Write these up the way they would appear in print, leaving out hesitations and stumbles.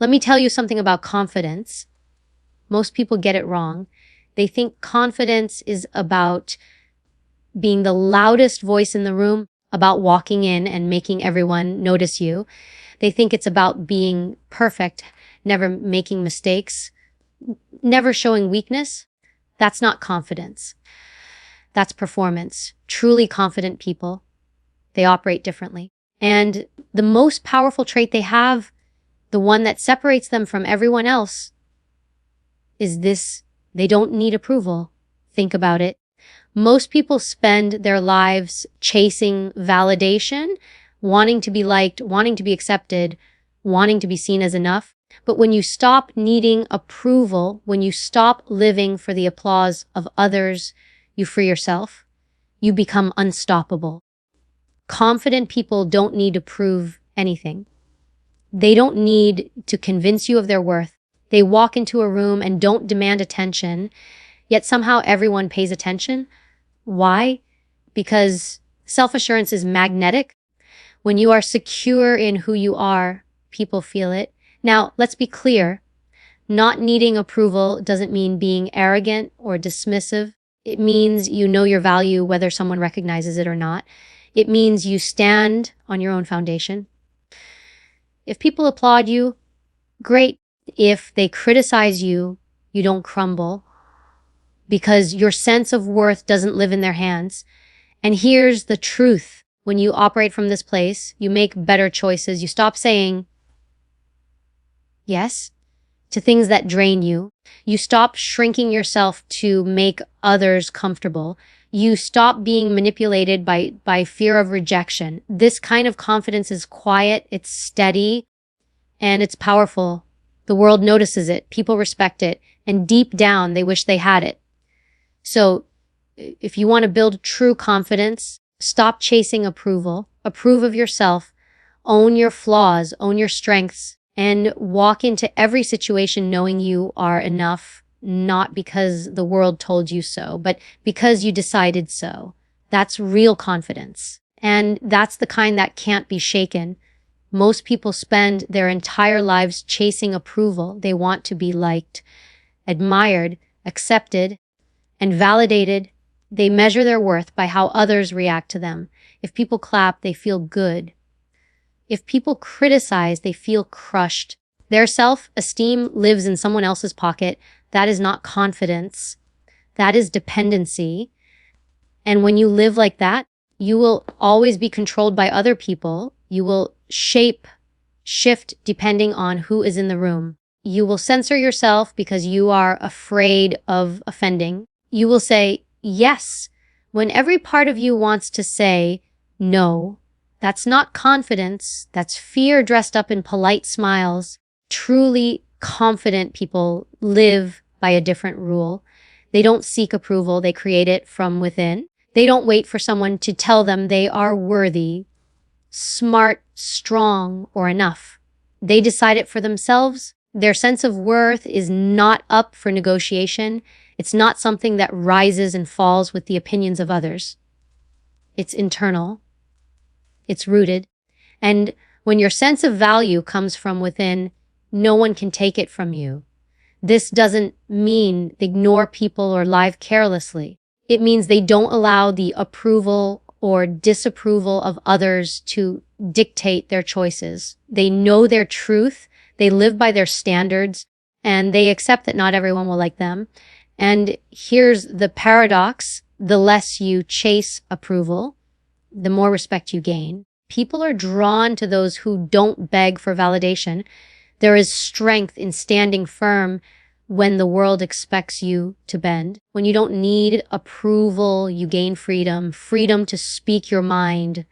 Let me tell you something about confidence. Most people get it wrong. They think confidence is about being the loudest voice in the room, about walking in and making everyone notice you. They think it's about being perfect, never making mistakes, never showing weakness. That's not confidence. That's performance. Truly confident people, they operate differently. And the most powerful trait they have, the one that separates them from everyone else, is this: they don't need approval. Think about it. Most people spend their lives chasing validation, wanting to be liked, wanting to be accepted, wanting to be seen as enough. But when you stop needing approval, when you stop living for the applause of others, you free yourself. You become unstoppable. Confident people don't need to prove anything. They don't need to convince you of their worth. They walk into a room and don't demand attention, yet somehow everyone pays attention. Why? Because self-assurance is magnetic. When you are secure in who you are, people feel it. Now, let's be clear. Not needing approval doesn't mean being arrogant or dismissive. It means you know your value whether someone recognizes it or not. It means you stand on your own foundation. If people applaud you, great. If they criticize you, you don't crumble, because your sense of worth doesn't live in their hands. And here's the truth. When you operate from this place, you make better choices. You stop saying yes to things that drain you. You stop shrinking yourself to make others comfortable. You stop being manipulated by fear of rejection. This kind of confidence is quiet, it's steady, and it's powerful. The world notices it, people respect it, and deep down they wish they had it. So if you want to build true confidence, stop chasing approval, approve of yourself, own your flaws, own your strengths, and walk into every situation knowing you are enough, not because the world told you so, but because you decided so. That's real confidence. And that's the kind that can't be shaken. Most people spend their entire lives chasing approval. They want to be liked, admired, accepted, and validated. They measure their worth by how others react to them. If people clap, they feel good. If people criticize, they feel crushed. Their self-esteem lives in someone else's pocket. That is not confidence. That is dependency. And when you live like that, you will always be controlled by other people. You will shift depending on who is in the room. You will censor yourself because you are afraid of offending. You will say yes when every part of you wants to say no. That's not confidence. That's fear dressed up in polite smiles. Truly confident people live by a different rule. They don't seek approval. They create it from within. They don't wait for someone to tell them they are worthy, smart, strong, or enough. They decide it for themselves. Their sense of worth is not up for negotiation. It's not something that rises and falls with the opinions of others. It's internal. It's rooted. And when your sense of value comes from within, no one can take it from you. This doesn't mean ignore people or live carelessly. It means they don't allow the approval or disapproval of others to dictate their choices. They know their truth, they live by their standards, and they accept that not everyone will like them. And here's the paradox: the less you chase approval, the more respect you gain. People are drawn to those who don't beg for validation. There is strength in standing firm when the world expects you to bend. When you don't need approval, you gain freedom. Freedom to speak your mind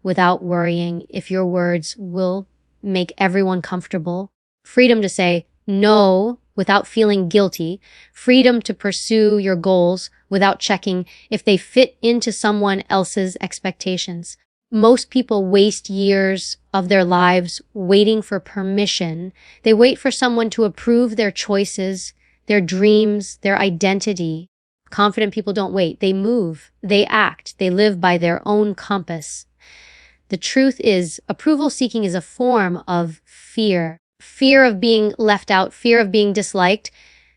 without worrying if your words will make everyone comfortable. Freedom to say no without feeling guilty. Freedom to pursue your goals without checking if they fit into someone else's expectations. Most people waste years of their lives waiting for permission. They wait for someone to approve their choices, their dreams, their identity. Confident people don't wait. They move, they act, they live by their own compass. The truth is, approval seeking is a form of fear. fear of being left out, fear of being disliked,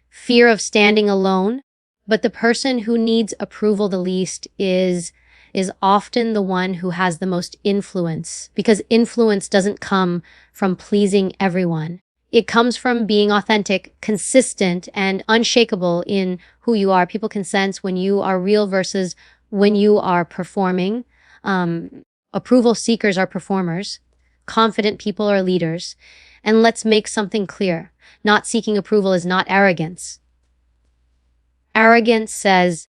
fear of standing alone. But the person who needs approval the least is often the one who has the most influence, because influence doesn't come from pleasing everyone. It comes from being authentic, consistent, and unshakable in who you are. People can sense when you are real versus when you are performing. Approval seekers are performers. Confident people are leaders. And let's make something clear. Not seeking approval is not arrogance. Arrogance says,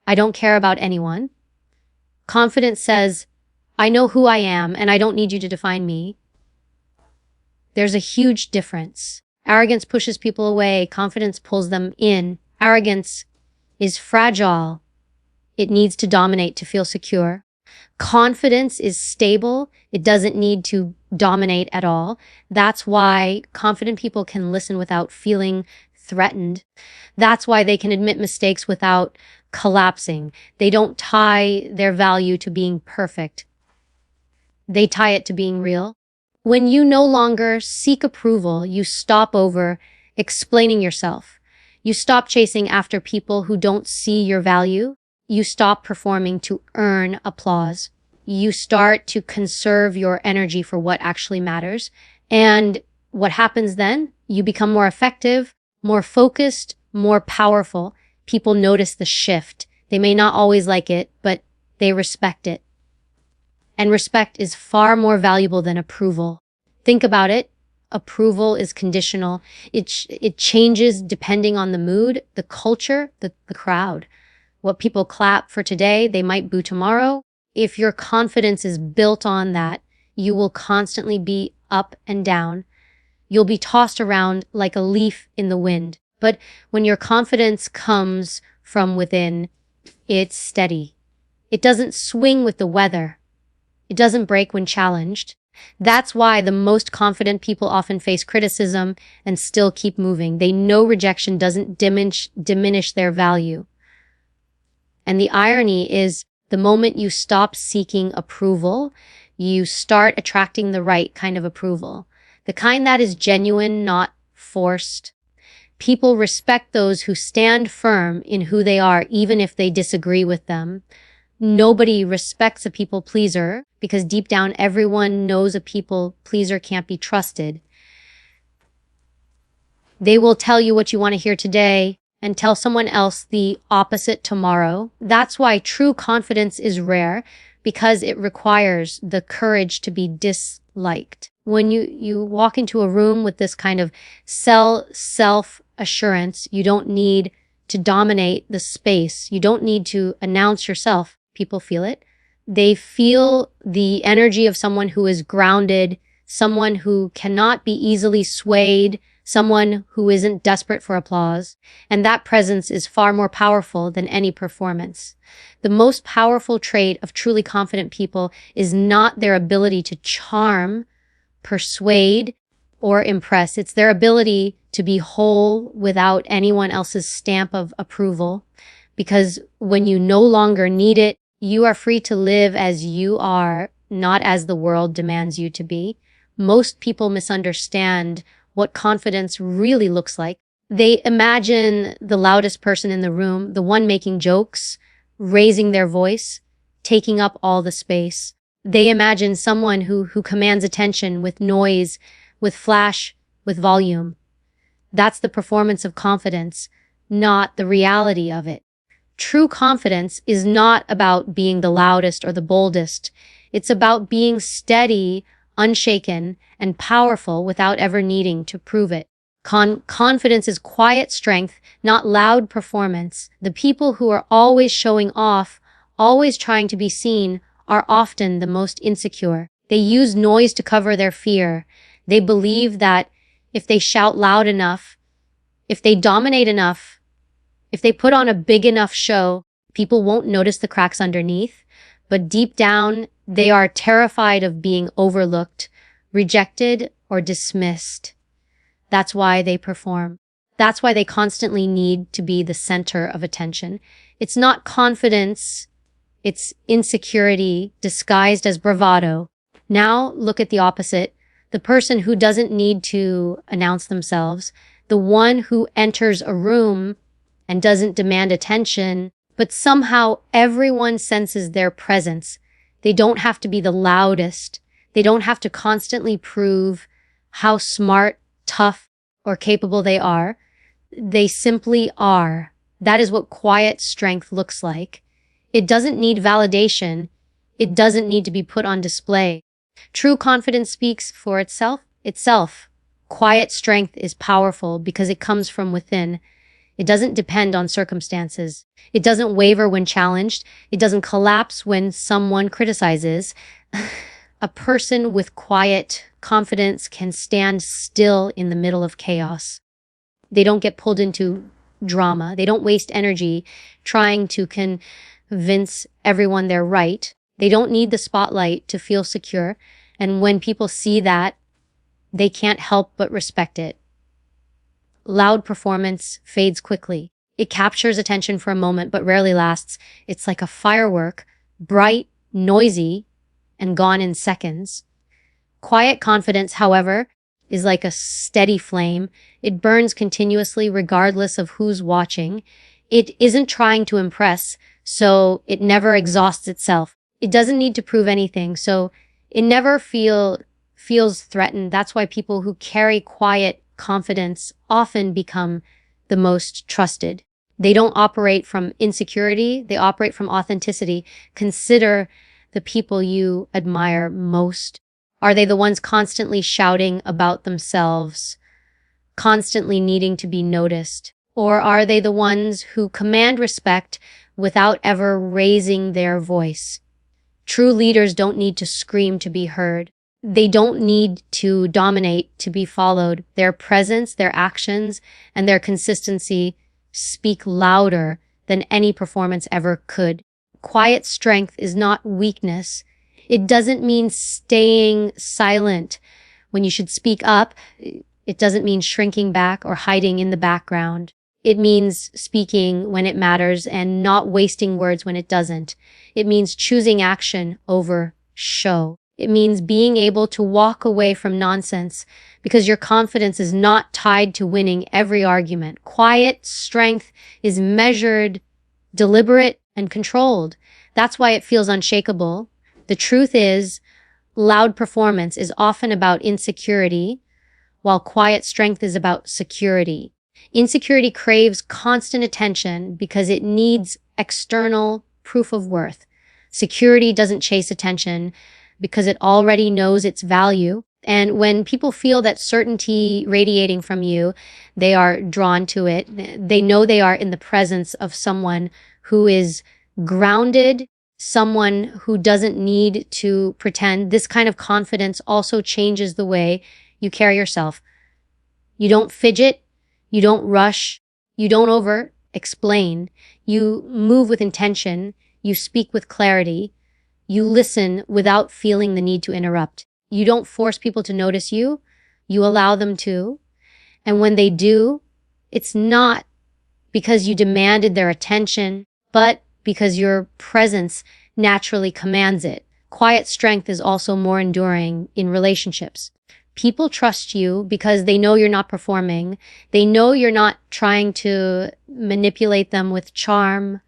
I don't care about anyone. Confidence says, I know who I am and I don't need you to define me. There's a huge difference. Arrogance pushes people away. Confidence pulls them in. Arrogance is fragile. It needs to dominate to feel secure. Confidence is stable. It doesn't need to dominate at all. That's why confident people can listen without feeling threatened. That's why they can admit mistakes without collapsing. They don't tie their value to being perfect. They tie it to being real. When you no longer seek approval, you stop over explaining yourself. You stop chasing after people who don't see your value. You stop performing to earn applause. You start to conserve your energy for what actually matters. And what happens then? You become more effective, more focused, more powerful. People notice the shift. They may not always like it, but they respect it. And respect is far more valuable than approval. Think about it. Approval is conditional. It changes depending on the mood, the culture, the crowd. What people clap for today, they might boo tomorrow. If your confidence is built on that, you will constantly be up and down. You'll be tossed around like a leaf in the wind. But when your confidence comes from within, it's steady. It doesn't swing with the weather. It doesn't break when challenged. That's why the most confident people often face criticism and still keep moving. They know rejection doesn't diminish their value. And the irony is, the moment you stop seeking approval, you start attracting the right kind of approval. The kind that is genuine, not forced. People respect those who stand firm in who they are, even if they disagree with them. Nobody respects a people pleaser because deep down everyone knows a people pleaser can't be trusted. They will tell you what you want to hear today and tell someone else the opposite tomorrow. That's why true confidence is rare, because it requires the courage to be disliked. When you walk into a room with this kind of self-assurance, you don't need to dominate the space. You don't need to announce yourself. People feel it. They feel the energy of someone who is grounded, someone who cannot be easily swayed, someone who isn't desperate for applause. And that presence is far more powerful than any performance. The most powerful trait of truly confident people is not their ability to charm, persuade, or impress. It's their ability to be whole without anyone else's stamp of approval. Because when you no longer need it, you are free to live as you are, not as the world demands you to be. Most people misunderstand what confidence really looks like. They imagine the loudest person in the room, the one making jokes, raising their voice, taking up all the space. They imagine someone who commands attention with noise, with flash, with volume. That's the performance of confidence, not the reality of it. True confidence is not about being the loudest or the boldest. It's about being steady, unshaken, and powerful without ever needing to prove it. Confidence is quiet strength, not loud performance. The people who are always showing off, always trying to be seen, are often the most insecure. They use noise to cover their fear. They believe that if they shout loud enough, if they dominate enough, if they put on a big enough show, people won't notice the cracks underneath. But deep down, they are terrified of being overlooked, rejected, or dismissed. That's why they perform. That's why they constantly need to be the center of attention. It's not confidence. It's insecurity disguised as bravado. Now look at the opposite. the person who doesn't need to announce themselves, the one who enters a room and doesn't demand attention, but somehow everyone senses their presence. They don't have to be the loudest. They don't have to constantly prove how smart, tough, or capable they are. They simply are. That is what quiet strength looks like. It doesn't need validation. It doesn't need to be put on display. True confidence speaks for itself. Quiet strength is powerful because it comes from within. It doesn't depend on circumstances. It doesn't waver when challenged. It doesn't collapse when someone criticizes. A person with quiet confidence can stand still in the middle of chaos. They don't get pulled into drama. They don't waste energy trying to convince everyone they're right. They don't need the spotlight to feel secure. And when people see that, they can't help but respect it. Loud performance fades quickly. It captures attention for a moment, but rarely lasts. It's like a firework, bright, noisy, and gone in seconds. Quiet confidence, however, is like a steady flame. It burns continuously regardless of who's watching. It isn't trying to impress, so it never exhausts itself. It doesn't need to prove anything, so it never feels threatened. That's why people who carry quiet confidence often become the most trusted. They don't operate from insecurity. They operate from authenticity. Consider the people you admire most. Are they the ones constantly shouting about themselves, constantly needing to be noticed? Or are they the ones who command respect without ever raising their voice? True leaders don't need to scream to be heard. They don't need to dominate to be followed. Their presence, their actions, and their consistency speak louder than any performance ever could. Quiet strength is not weakness. It doesn't mean staying silent when you should speak up. It doesn't mean shrinking back or hiding in the background. It means speaking when it matters and not wasting words when it doesn't. It means choosing action over show. It means being able to walk away from nonsense because your confidence is not tied to winning every argument. Quiet strength is measured, deliberate, and controlled. That's why it feels unshakable. The truth is, loud performance is often about insecurity, while quiet strength is about security. Insecurity craves constant attention because it needs external proof of worth. Security doesn't chase attention because it already knows its value. And when people feel that certainty radiating from you, they are drawn to it. They know they are in the presence of someone who is grounded, someone who doesn't need to pretend. This kind of confidence also changes the way you carry yourself. You don't fidget. You don't rush. You don't over-explain. You move with intention. You speak with clarity. You listen without feeling the need to interrupt. You don't force people to notice you. You allow them to. And when they do, it's not because you demanded their attention, but because your presence naturally commands it. Quiet strength is also more enduring in relationships. People trust you because they know you're not performing. They know you're not trying to manipulate them with charm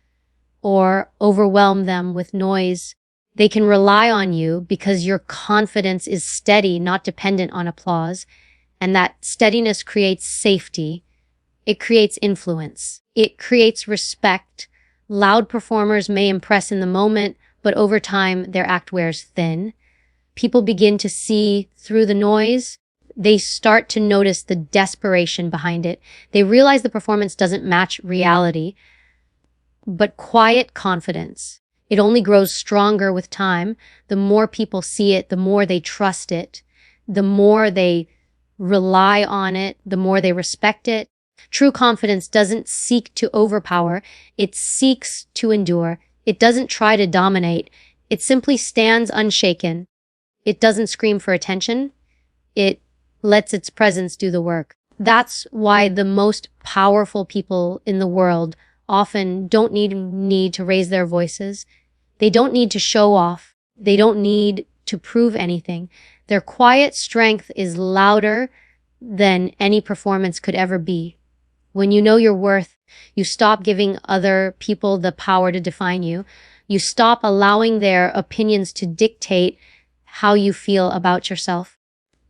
or overwhelm them with noise. They can rely on you because your confidence is steady, not dependent on applause. And that steadiness creates safety. It creates influence. It creates respect. Loud performers may impress in the moment, but over time, their act wears thin. People begin to see through the noise. They start to notice the desperation behind it. They realize the performance doesn't match reality. But quiet confidence, it only grows stronger with time. The more people see it, the more they trust it, the more they rely on it, the more they respect it. True confidence doesn't seek to overpower. It seeks to endure. It doesn't try to dominate. It simply stands unshaken. It doesn't scream for attention. It lets its presence do the work. That's why the most powerful people in the world often don't need to raise their voices. They don't need to show off. They don't need to prove anything. Their quiet strength is louder than any performance could ever be. When you know your worth, you stop giving other people the power to define you. You stop allowing their opinions to dictate how you feel about yourself.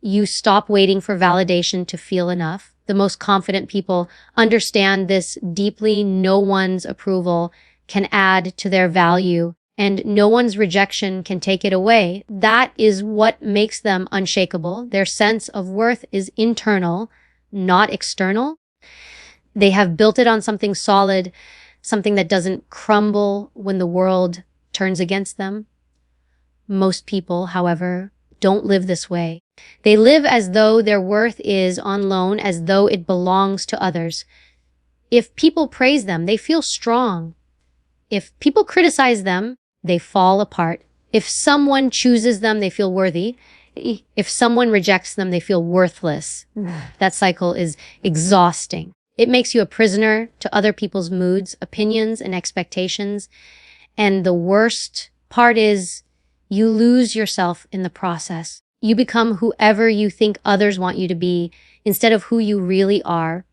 You stop waiting for validation to feel enough. The most confident people understand this deeply. No one's approval can add to their value, and no one's rejection can take it away. That is what makes them unshakable. Their sense of worth is internal, not external. They have built it on something solid, something that doesn't crumble when the world turns against them. Most people, however, don't live this way. They live as though their worth is on loan, as though it belongs to others. If people praise them, they feel strong. If people criticize them, they fall apart. If someone chooses them, they feel worthy. If someone rejects them, they feel worthless. That cycle is exhausting. It makes you a prisoner to other people's moods, opinions, and expectations. And the worst part is you lose yourself in the process. You become whoever you think others want you to be instead of who you really are.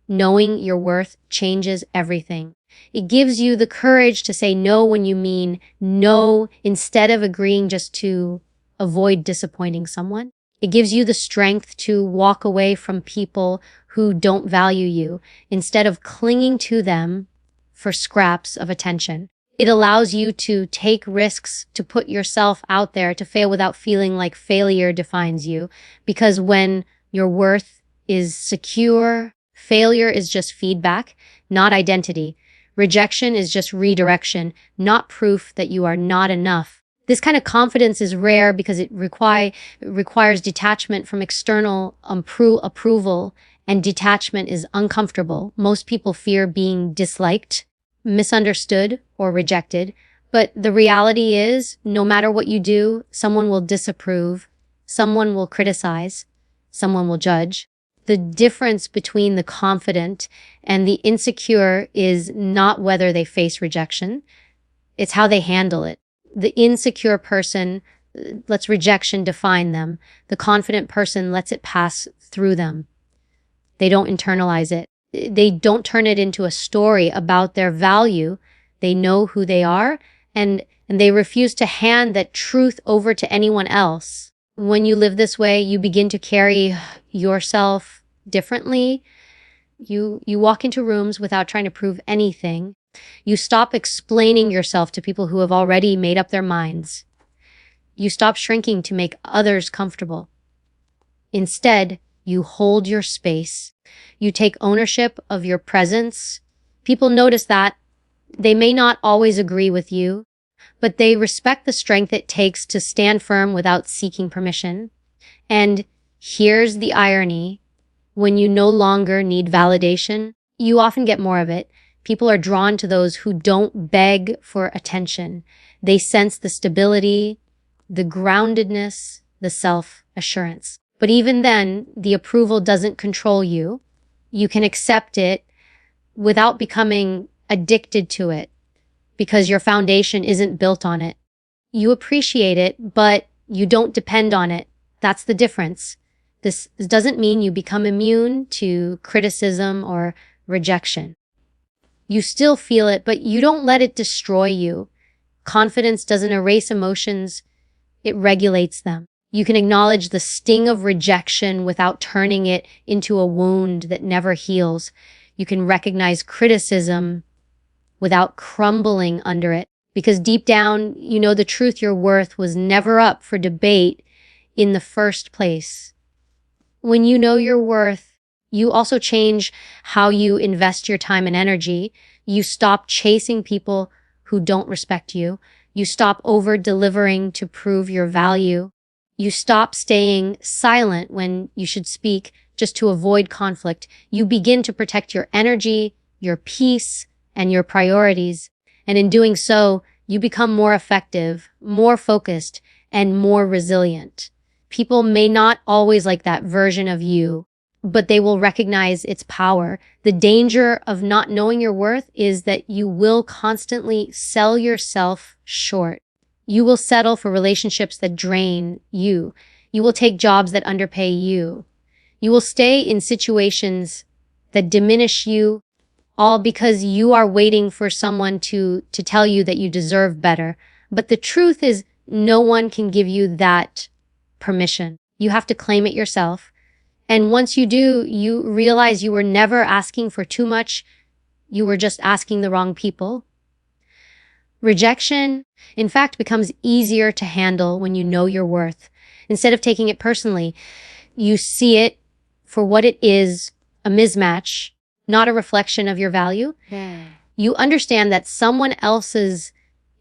Knowing your worth changes everything. It gives you the courage to say no when you mean no, instead of agreeing just to avoid disappointing someone. It gives you the strength to walk away from people who don't value you instead of clinging to them for scraps of attention. It allows you to take risks, to put yourself out there, to fail without feeling like failure defines you. Because when your worth is secure, failure is just feedback, not identity. Rejection is just redirection, not proof that you are not enough. This kind of confidence is rare because it requires detachment from external approval, and detachment is uncomfortable. Most people fear being disliked, misunderstood, or rejected. But the reality is, no matter what you do, someone will disapprove, someone will criticize, someone will judge. The difference between the confident and the insecure is not whether they face rejection. It's how they handle it. The insecure person lets rejection define them. The confident person lets it pass through them. They don't internalize it. They don't turn it into a story about their value. They know who they are, and they refuse to hand that truth over to anyone else. When you live this way, you begin to carry yourself differently. You walk into rooms without trying to prove anything. You stop explaining yourself to people who have already made up their minds. You stop shrinking to make others comfortable. Instead, you hold your space. You take ownership of your presence. People notice that. They may not always agree with you, but they respect the strength it takes to stand firm without seeking permission. And here's the irony. When you no longer need validation, you often get more of it. People are drawn to those who don't beg for attention. They sense the stability, the groundedness, the self-assurance. But even then, the approval doesn't control you. You can accept it without becoming addicted to it because your foundation isn't built on it. You appreciate it, but you don't depend on it. That's the difference. This doesn't mean you become immune to criticism or rejection. You still feel it, but you don't let it destroy you. Confidence doesn't erase emotions. It regulates them. You can acknowledge the sting of rejection without turning it into a wound that never heals. You can recognize criticism without crumbling under it. Because deep down, you know the truth your worth was never up for debate in the first place. When you know your worth, you also change how you invest your time and energy. You stop chasing people who don't respect you. You stop over-delivering to prove your value. You stop staying silent when you should speak just to avoid conflict. You begin to protect your energy, your peace, and your priorities. And in doing so, you become more effective, more focused, and more resilient. People may not always like that version of you, but they will recognize its power. The danger of not knowing your worth is that you will constantly sell yourself short. You will settle for relationships that drain you. You will take jobs that underpay you. You will stay in situations that diminish you, all because you are waiting for someone to tell you that you deserve better. But the truth is, no one can give you that permission. You have to claim it yourself. And once you do, you realize you were never asking for too much. You were just asking the wrong people. Rejection, in fact, becomes easier to handle when you know your worth. Instead of taking it personally, you see it for what it is, a mismatch, not a reflection of your value. You understand that someone else's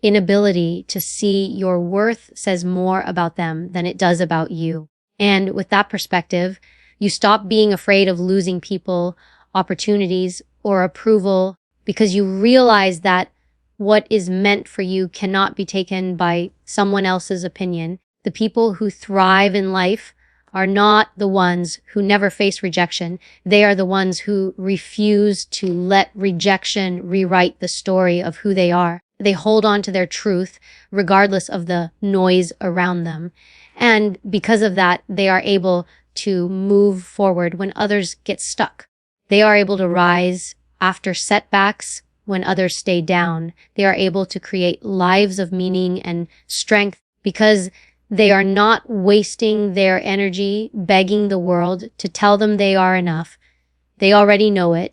inability to see your worth says more about them than it does about you. And with that perspective, you stop being afraid of losing people, opportunities, or approval because you realize that what is meant for you cannot be taken by someone else's opinion. The people who thrive in life are not the ones who never face rejection. They are the ones who refuse to let rejection rewrite the story of who they are. They hold on to their truth regardless of the noise around them. And because of that, they are able to move forward when others get stuck. They are able to rise after setbacks when others stay down. They are able to create lives of meaning and strength because they are not wasting their energy begging the world to tell them they are enough. They already know it.